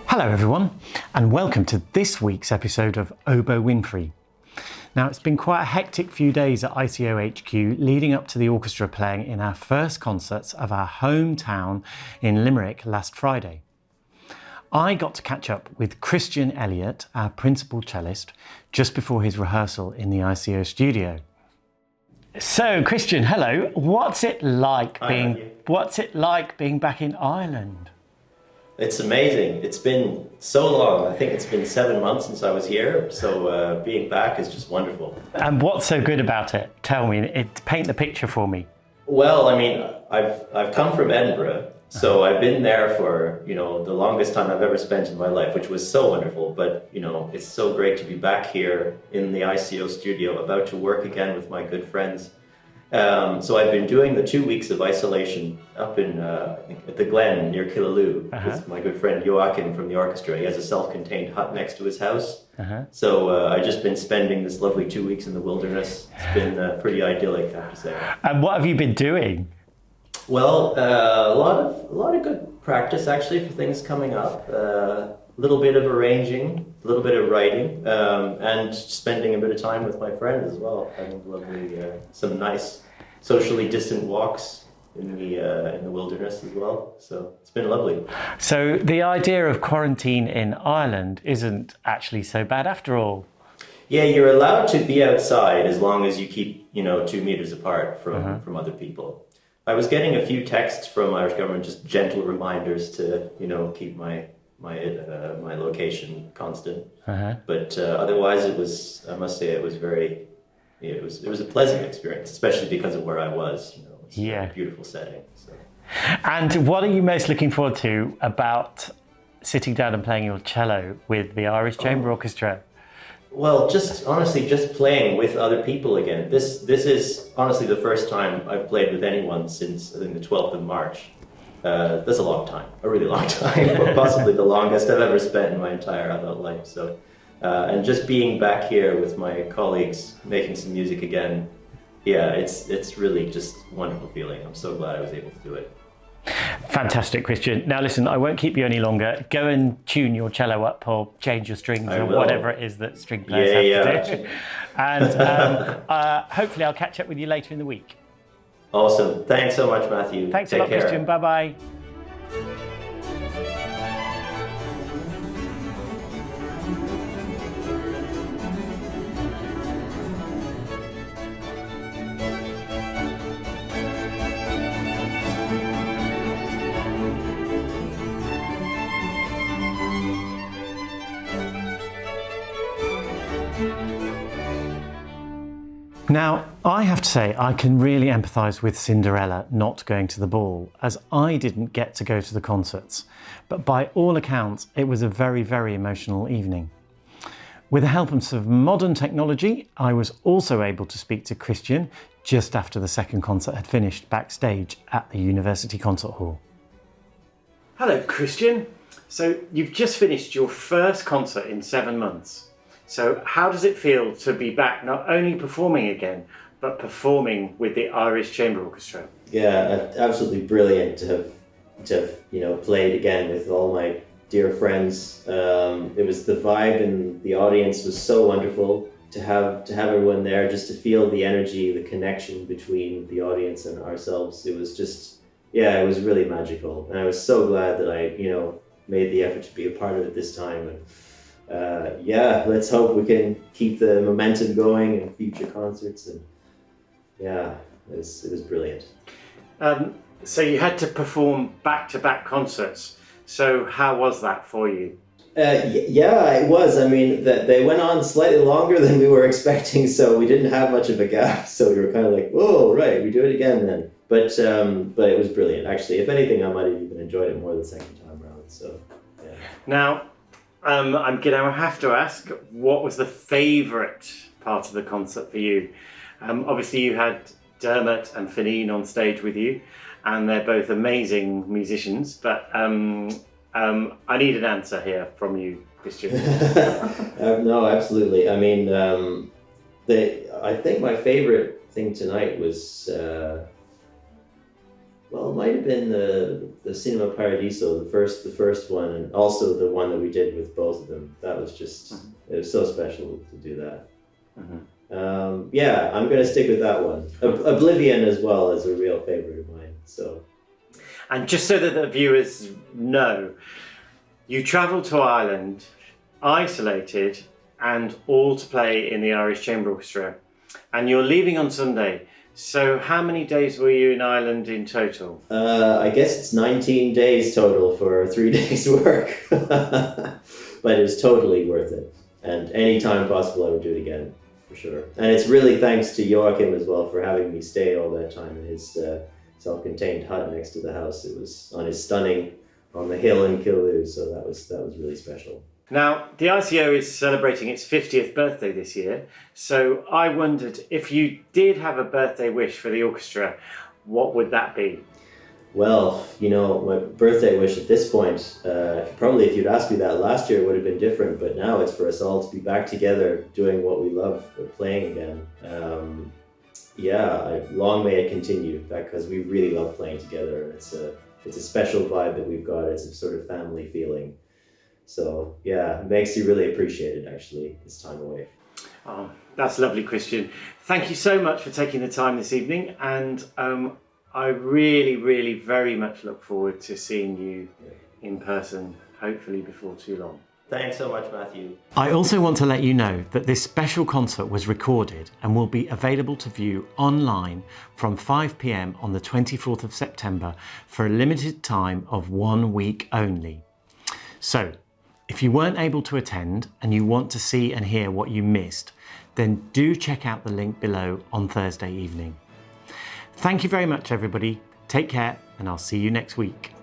Hello everyone, and welcome to this week's episode of Oboe Windfree. Now, it's been quite a hectic few days at ICO HQ leading up to the orchestra playing in our first concerts of our hometown in Limerick last Friday. I got to catch up with Christian Elliott, our principal cellist, just before his rehearsal in the ICO studio. So, Christian, hello. What's it like being back in Ireland? It's amazing. It's been so long. I think it's been 7 months since I was here. So being back is just wonderful. And what's so good about it? Tell me, paint the picture for me. Well, I mean, I've come from Edinburgh, so I've been there for, the longest time I've ever spent in my life, which was so wonderful. But, it's so great to be back here in the ICO studio, about to work again with my good friends. So I've been doing the 2 weeks of isolation up in, I think at the Glen near Killaloo with my good friend Joachim from the orchestra. He has a self-contained hut next to his house. So I've just been spending this lovely 2 weeks in the wilderness. It's been pretty idyllic, I have to say. And what have you been doing? Well, a lot of good practice actually for things coming up. A little bit of arranging, a little bit of writing, and spending a bit of time with my friends as well. Having lovely, some nice socially distant walks in the wilderness as well. So it's been lovely. So the idea of quarantine in Ireland isn't actually so bad after all. Yeah, you're allowed to be outside as long as you keep, 2 meters apart from other people. I was getting a few texts from Irish government, just gentle reminders to, keep my location constant. But otherwise, I must say, it was a pleasant experience, especially because of where I was. It's a beautiful setting. So. And what are you most looking forward to about sitting down and playing your cello with the Irish Chamber Orchestra? Well, just playing with other people again. This is honestly the first time I've played with anyone since I think the 12th of March. That's a long time, a really long time, possibly the longest I've ever spent in my entire adult life. So, and just being back here with my colleagues, making some music again, it's really just a wonderful feeling. I'm so glad I was able to do it. Fantastic, Christian. Now listen, I won't keep you any longer. Go and tune your cello up or change your strings or whatever it is that string players have to do. And hopefully I'll catch up with you later in the week. Awesome. Thanks so much, Matthew. Thanks a lot, Christian. Bye-bye. Now, I have to say, I can really empathise with Cinderella not going to the ball, as I didn't get to go to the concerts. But by all accounts, it was a very, very emotional evening. With the help of some modern technology, I was also able to speak to Christian just after the second concert had finished backstage at the University Concert Hall. Hello, Christian. So you've just finished your first concert in 7 months. So how does it feel to be back, not only performing again, but performing with the Irish Chamber Orchestra? Yeah, absolutely brilliant to have played again with all my dear friends. It was the vibe and the audience was so wonderful to have everyone there, just to feel the energy, the connection between the audience and ourselves. It was just, it was really magical. And I was so glad that I, made the effort to be a part of it this time. And, let's hope we can keep the momentum going in future concerts. And it was brilliant. So you had to perform back-to-back concerts. So how was that for you? It was. I mean, they went on slightly longer than we were expecting, so we didn't have much of a gap. So we were kind of like, "Whoa, right, we do it again then." But it was brilliant. Actually, if anything, I might have even enjoyed it more the second time around. So, yeah. Now, I'm gonna have to ask, what was the favourite part of the concert for you? Obviously, you had Dermot and Fineen on stage with you, and they're both amazing musicians. But I need an answer here from you, Christian. No, absolutely. I mean, I think my favourite thing tonight was, Well, it might have been the Cinema Paradiso, the first one, and also the one that we did with both of them. That was just it was so special to do that. Yeah, I'm gonna stick with that one. Oblivion as well is a real favorite of mine. So, and just so that the viewers know, you travelled to Ireland, isolated, and all to play in the Irish Chamber Orchestra, and you're leaving on Sunday. So how many days were you in Ireland in total? I guess it's 19 days total for 3 days work, but it was totally worth it. And any time possible, I would do it again, for sure. And it's really thanks to Joachim as well for having me stay all that time in his self-contained hut next to the house. It was on his stunning, on the hill in Killaloe, so that was really special. Now, the ICO is celebrating its 50th birthday this year, so I wondered if you did have a birthday wish for the orchestra, what would that be? Well, you know, my birthday wish at this point, probably if you'd asked me that last year, it would have been different, but now it's for us all to be back together doing what we love, playing again. Yeah, long may it continue, because we really love playing together. It's a special vibe that we've got. It's a sort of family feeling. So yeah, it makes you really appreciate it, actually, this time away. Oh, that's lovely, Christian. Thank you so much for taking the time this evening, and I really, really very much look forward to seeing you in person, hopefully before too long. Thanks so much, Matthew. I also want to let you know that this special concert was recorded and will be available to view online from 5 p.m. on the 24th of September for a limited time of 1 week only. So, if you weren't able to attend and you want to see and hear what you missed, then do check out the link below on Thursday evening. Thank you very much, everybody. Take care, and I'll see you next week.